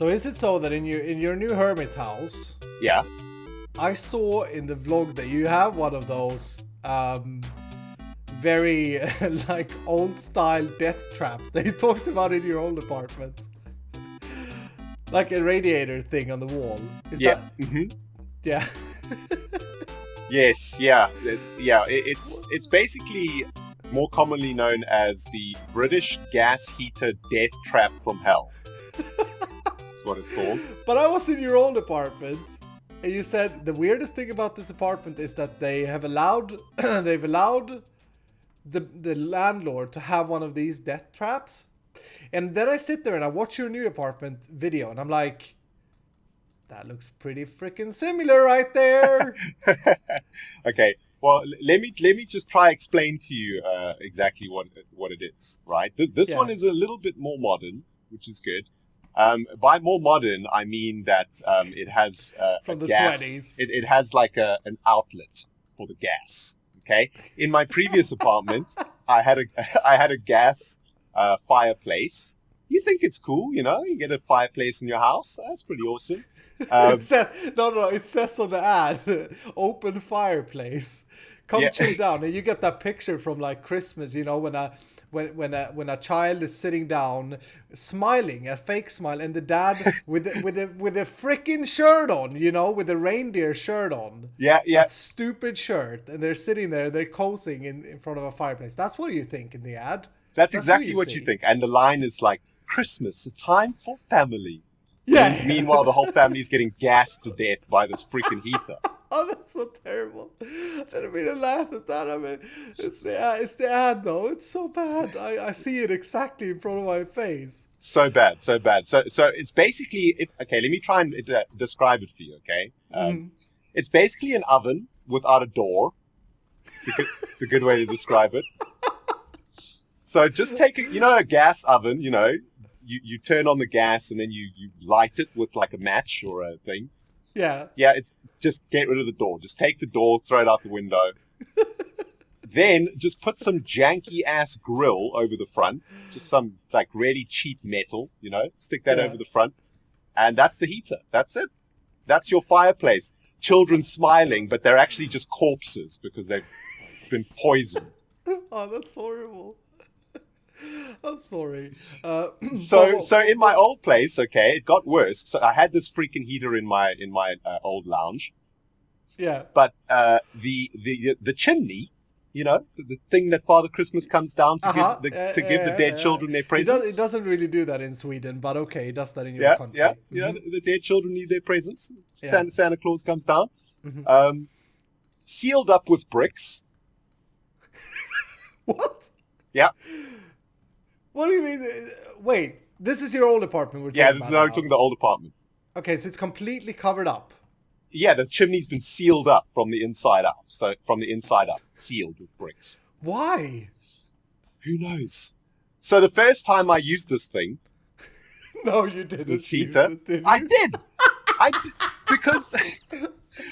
So is it so that in your new hermit house? Yeah. I saw in the vlog that you have one of those very like old style death traps that you talked about in your old apartment. Like a radiator thing on the wall. Is that? Mm-hmm. Yeah. Yes, yeah. It's basically more commonly known as the British gas heater death trap from hell. That's what it's called. But I was in your old apartment, and you said the weirdest thing about this apartment is that they have allowed the landlord to have one of these death traps. And then I sit there and I watch your new apartment video, and I'm like, that looks pretty freaking similar right there. Okay, well, let me just try explain to you exactly what it is, right? This one is a little bit more modern, which is good. By more modern, I mean that it has from the gas. 20s. It has like an outlet for the gas. Okay. In my previous apartment, I had a gas fireplace. You think it's cool, you know? You get a fireplace in your house. That's pretty awesome. It says on the ad, open fireplace. Come chill down, and you get that picture from like Christmas, you know, when a child is sitting down, smiling, a fake smile, and the dad with a freaking shirt on, you know, with a reindeer shirt on. Yeah. That stupid shirt, and they're sitting there, they're cozying in front of a fireplace. That's what you think in the ad. That's exactly what you think. And the line is like, Christmas, a time for family. Yeah. Meanwhile, the whole family is getting gassed to death by this freaking heater. Oh, that's so terrible. I didn't mean to laugh at that. I mean, it's the ad, though. It's so bad. I see it exactly in front of my face. So bad. So it's basically... Okay, let me try and describe it for you, okay? It's basically an oven without a door. It's a good way to describe it. So just take a gas oven, you know, you turn on the gas and then you light it with like a match or a thing. Yeah. Yeah, it's just get rid of the door. Just take the door, throw it out the window. Then just put some janky ass grill over the front. Just some like really cheap metal, you know, stick that over the front. And that's the heater. That's it. That's your fireplace. Children smiling, but they're actually just corpses because they've been poisoned. Oh, that's horrible. I'm sorry. So in my old place, okay, it got worse. So I had this freaking heater in my old lounge. Yeah. But the chimney, you know, the thing that Father Christmas comes down to give the dead children their presents. It doesn't really do that in Sweden, but okay, it does that in your country. Yeah, you know, the dead children need their presents. Yeah. Santa Claus comes down, sealed up with bricks. What? Yeah. What do you mean? Wait, this is your old apartment we're talking about. Yeah, I'm talking the old apartment. Okay, so it's completely covered up. Yeah, the chimney's been sealed up from the inside out. So from the inside up, sealed with bricks. Why? Who knows? So the first time I used this thing... No, you didn't. This heater. I did! Because...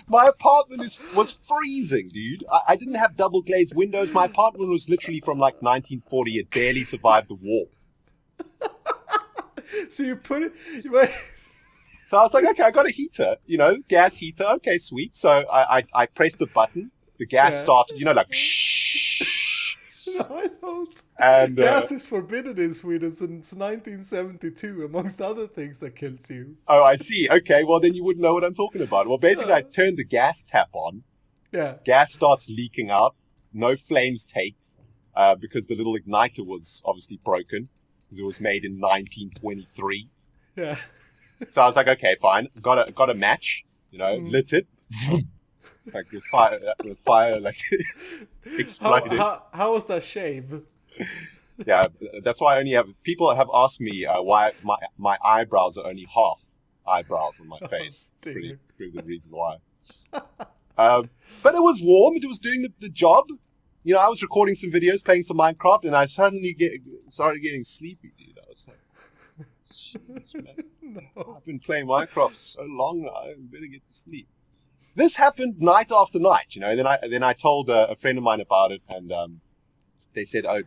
My apartment was freezing, dude. I didn't have double glazed windows. My apartment was literally from like 1940. It barely survived the war. So you put it... So I was like, okay, I got a heater, you know, gas heater. Okay, sweet. So I pressed the button. The gas started, you know, like... No, I don't. And, gas is forbidden in Sweden since 1972, amongst other things that kills you. Oh, I see. Okay, well, then you wouldn't know what I'm talking about. Well, basically, I turned the gas tap on. Yeah. Gas starts leaking out. No flames take because the little igniter was obviously broken because it was made in 1923. Yeah. So I was like, okay, fine. Got a match, you know, lit it. Like the fire like exploded. How was that shave? Yeah, that's why I only have... People have asked me why my eyebrows are only half eyebrows on my face. It's pretty the reason why. But it was warm. It was doing the job. You know, I was recording some videos, playing some Minecraft, and I suddenly started getting sleepy, dude. I was like, jeez, man. No. I've been playing Minecraft so long now. I better get to sleep. This happened night after night, you know. Then I told a friend of mine about it, and they said, "Oh,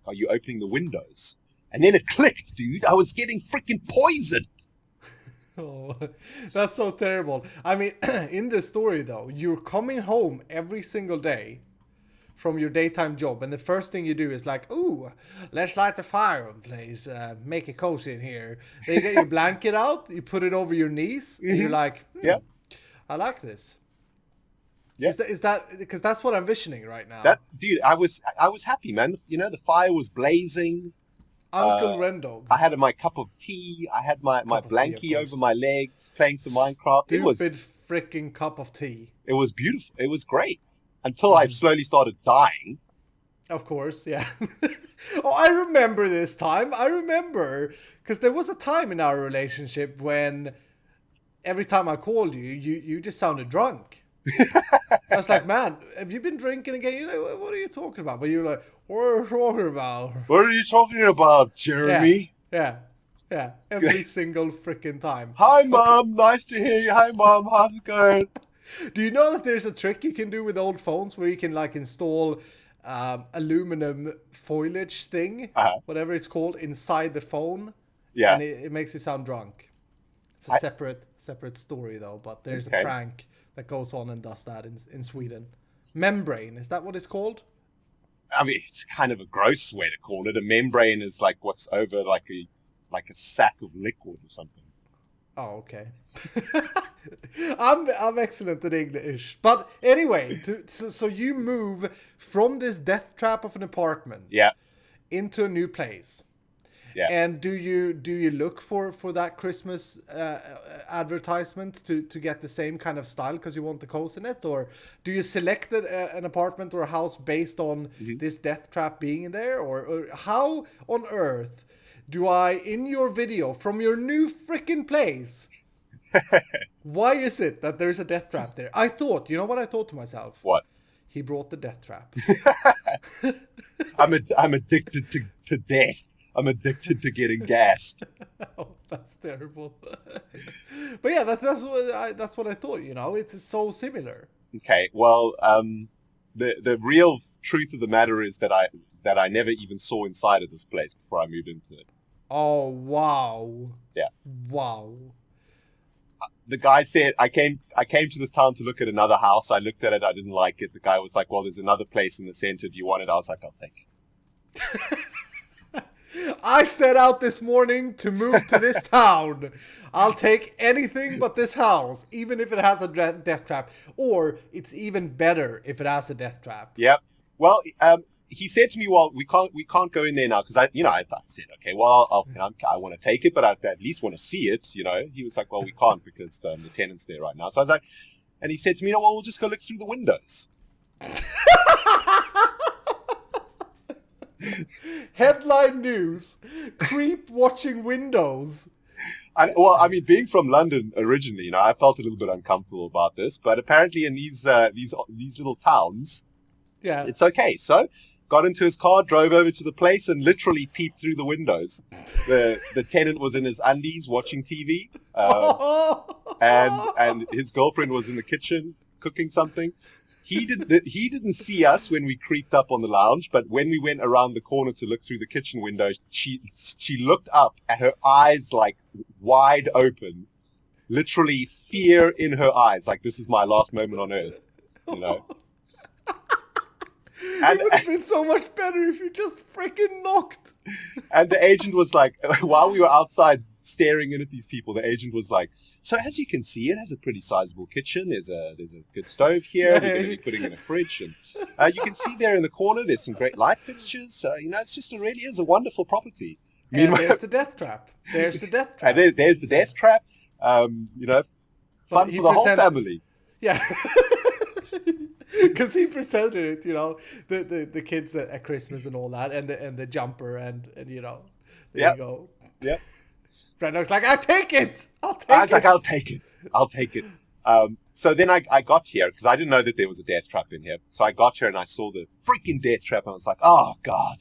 are you opening the windows?" And then it clicked, dude. I was getting freaking poisoned. Oh, that's so terrible. I mean, in the story, though, you're coming home every single day from your daytime job, and the first thing you do is like, ooh, let's light the fire please, make it cozy in here. Then you get your blanket out, you put it over your knees, and you're like, yeah, I like this. Yeah. Is that because that's what I'm visioning right now? That dude, I was happy, man. You know, the fire was blazing. Uncle ReNDoG. I had my cup of tea. I had my blankie over my legs, playing some Minecraft. Stupid freaking cup of tea. It was beautiful. It was great. Until I slowly started dying. Of course, yeah. Oh, I remember this time. I remember. Because there was a time in our relationship when every time I called you, you just sounded drunk. I was like, man, have you been drinking again? You're like, what are you talking about? But you're like, what are you talking about? What are you talking about, Jeremy? Yeah. Every single freaking time. Hi, Mom. Nice to hear you. Hi, Mom. How's it going? Do you know that there's a trick you can do with old phones where you can like install aluminum foliage thing, whatever it's called, inside the phone? Yeah. And it makes you sound drunk. It's a separate story though, but there's a prank that goes on and does that in Sweden. Membrane, is that what it's called? I mean, it's kind of a gross way to call it. A membrane is like what's over like a sack of liquid or something. Oh, okay. I'm excellent at English. But anyway, so you move from this death trap of an apartment into a new place. Yeah. And do you look for that Christmas advertisement to get the same kind of style because you want the coziness, or do you select an apartment or a house based on this death trap being in there, or how on earth do I, in your video from your new freaking place, why is it that there's a death trap there? You know what I thought to myself? What? He brought the death trap. I'm addicted to death. I'm addicted to getting gassed. Oh, that's terrible. But yeah, that's what I thought. You know, it's so similar. Okay, well, the real truth of the matter is that I never even saw inside of this place before I moved into it. Oh wow! Yeah. Wow. The guy said I came to this town to look at another house. I looked at it. I didn't like it. The guy was like, "Well, there's another place in the center. Do you want it?" I was like, "I'll take it." I set out this morning to move to this town. I'll take anything but this house, even if it has a death trap. Or it's even better if it has a death trap. Yep. Well, he said to me, "Well, we can't go in there now because I said, okay, well, I want to take it, but I at least want to see it." You know, he was like, "Well, we can't because the tenant's there right now." So I was like, and he said to me, "No, well, we'll just go look through the windows." Headline news: creep watching windows. I mean, being from London originally, you know, I felt a little bit uncomfortable about this, but apparently in these little towns, it's okay. So, got into his car, drove over to the place, and literally peeped through the windows. The tenant was in his undies watching TV, and his girlfriend was in the kitchen cooking something. He didn't see us when we creeped up on the lounge, but when we went around the corner to look through the kitchen window, she looked up at her eyes like wide open, literally fear in her eyes, like this is my last moment on earth, you know. And it would have been so much better if you just freaking knocked. And the agent was like, while we were outside staring in at these people, the agent was like, "So as you can see, it has a pretty sizable kitchen. There's a good stove here. We're going to be putting in a fridge, and you can see there in the corner there's some great light fixtures. So you know, it really is a wonderful property." And there's the death trap. There's the death trap. And there's the death trap. You know, fun for the whole family. Yeah. Because he presented it, you know, the kids at Christmas and all that, and the jumper and you know, there you go. Yep. ReNDoG's like, I'll take it. I'll take it. So then I got here because I didn't know that there was a death trap in here. So I got here and I saw the freaking death trap and I was like, oh God,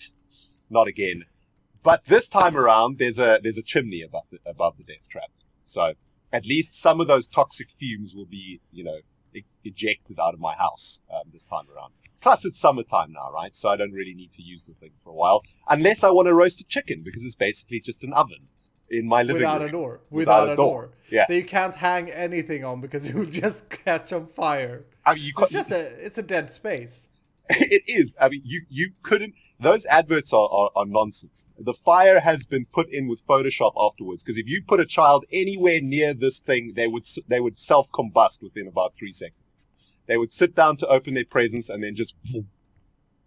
not again. But this time around, there's a chimney above the death trap. So at least some of those toxic fumes will be, you know, ejected out of my house this time around. Plus, it's summertime now, right? So I don't really need to use the thing for a while. Unless I want to roast a chicken, because it's basically just an oven in my living room. Without a door. Yeah. That you can't hang anything on because it will just catch on fire. I mean, it's a dead space. It is. I mean, you couldn't... Those adverts are nonsense. The fire has been put in with Photoshop afterwards, because if you put a child anywhere near this thing, they would self-combust within about 3 seconds. They would sit down to open their presents and then just...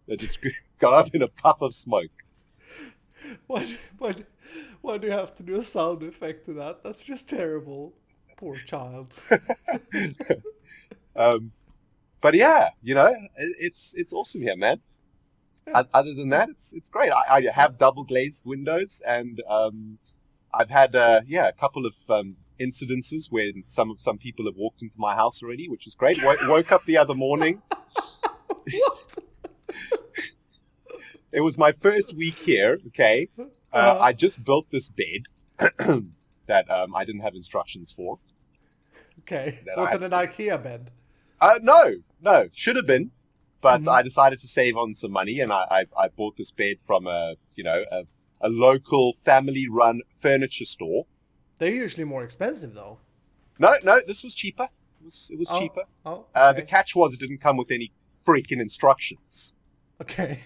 They just go up in a puff of smoke. Why do you have to do a sound effect to that? That's just terrible. Poor child. But yeah, it's awesome here, man. Yeah. Other than that, it's great. I have double glazed windows, and I've had a couple of incidences where some people have walked into my house already, which is great. Woke up the other morning. What? It was my first week here. Okay, I just built this bed that I didn't have instructions for. Okay, was it an IKEA bed? No, should have been, but I decided to save on some money, and I bought this bed from a local family-run furniture store. They're usually more expensive, though. No, this was cheaper. It was cheaper. Oh, okay. The catch was it didn't come with any freaking instructions. Okay,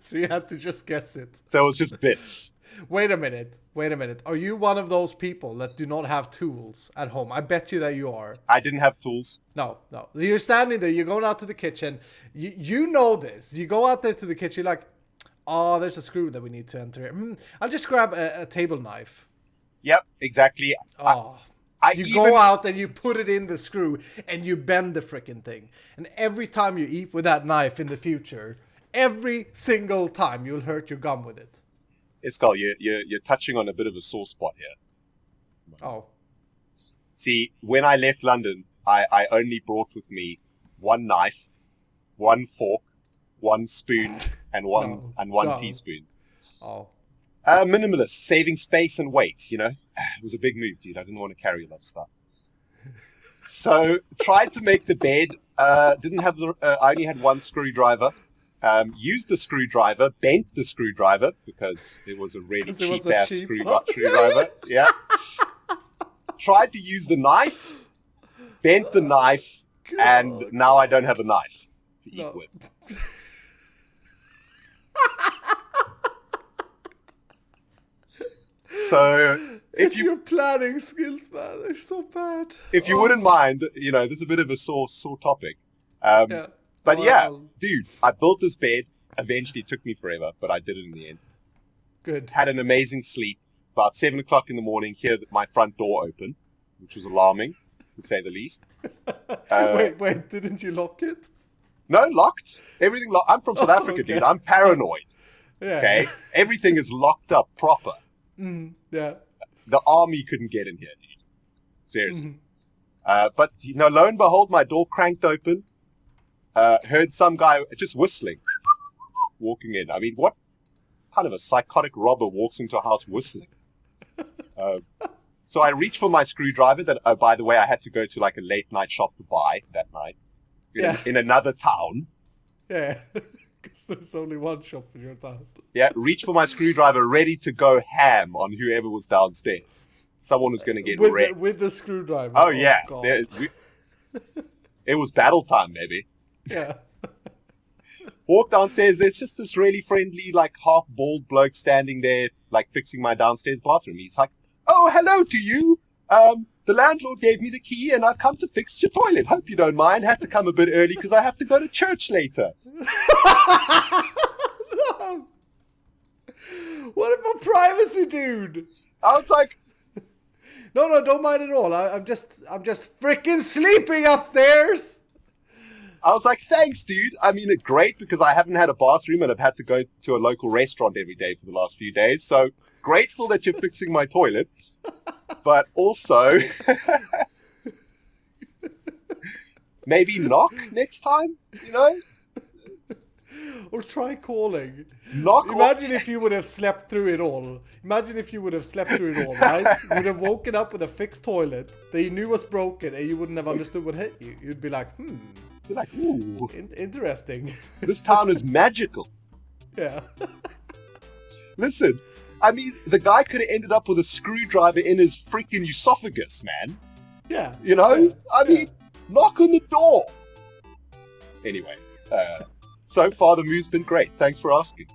so you had to just guess it. So it was just bits. Wait a minute. Are you one of those people that do not have tools at home? I bet you that you are. I didn't have tools. No. So you're standing there, you're going out to the kitchen. You know this. You go out there to the kitchen, you're like, oh, there's a screw that we need to enter here. I'll just grab a table knife. Yep, exactly. Oh. You go out and you put it in the screw and you bend the freaking thing. And every time you eat with that knife in the future, every single time you'll hurt your gum with it. Iskall, you're touching on a bit of a sore spot here. Oh. See, when I left London, I only brought with me one knife, one fork, one spoon, and one teaspoon. Oh. Minimalist, saving space and weight, It was a big move, dude. I didn't want to carry a lot of stuff. So, tried to make the bed. Didn't have I only had one screwdriver. Used the screwdriver, bent the screwdriver because it was a really cheap-ass screwdriver. Yeah. Tried to use the knife, bent the knife, and now I don't have a knife to eat with. So, if your planning skills, man, they're so bad. If you wouldn't mind, this is a bit of a sore topic. But dude, I built this bed. Eventually, it took me forever, but I did it in the end. Good. Had an amazing sleep. About 7 o'clock in the morning, hear my front door open, which was alarming, to say the least. Wait, didn't you lock it? No, locked. Everything locked. I'm from South Africa, dude. I'm paranoid. Yeah. Okay? Everything is locked up proper. Yeah. The army couldn't get in here, dude. Seriously. But, lo and behold, my door cranked open. Heard some guy just whistling, walking in. I mean, what kind of a psychotic robber walks into a house whistling? So I reached for my screwdriver that, by the way, I had to go to like a late night shop to buy that night in another town. Yeah, because there's only one shop in your town. Yeah, reached for my screwdriver, ready to go ham on whoever was downstairs. Someone was going to get wrecked. With the screwdriver. Oh yeah. It was battle time, baby. Yeah. Walk downstairs, there's just this really friendly, like, half-bald bloke standing there, like, fixing my downstairs bathroom. He's like, oh, hello to you. The landlord gave me the key, and I've come to fix your toilet. Hope you don't mind. Had to come a bit early, because I have to go to church later. No. What about privacy, dude? I was like... No, don't mind at all. I'm just freaking sleeping upstairs. I was like, thanks, dude. I mean, it's great because I haven't had a bathroom and I've had to go to a local restaurant every day for the last few days. So grateful that you're fixing my toilet. But also, maybe knock next time, Or try calling. Knock. Imagine if you would have slept through it all. Right? You would have woken up with a fixed toilet that you knew was broken and you wouldn't have understood what hit you. You'd be like, You're like, ooh, interesting. this town is magical. Yeah. Listen, I mean, the guy could have ended up with a screwdriver in his freaking esophagus, man. Yeah. You know? Yeah. I mean, knock on the door. Anyway, so far the move's been great. Thanks for asking.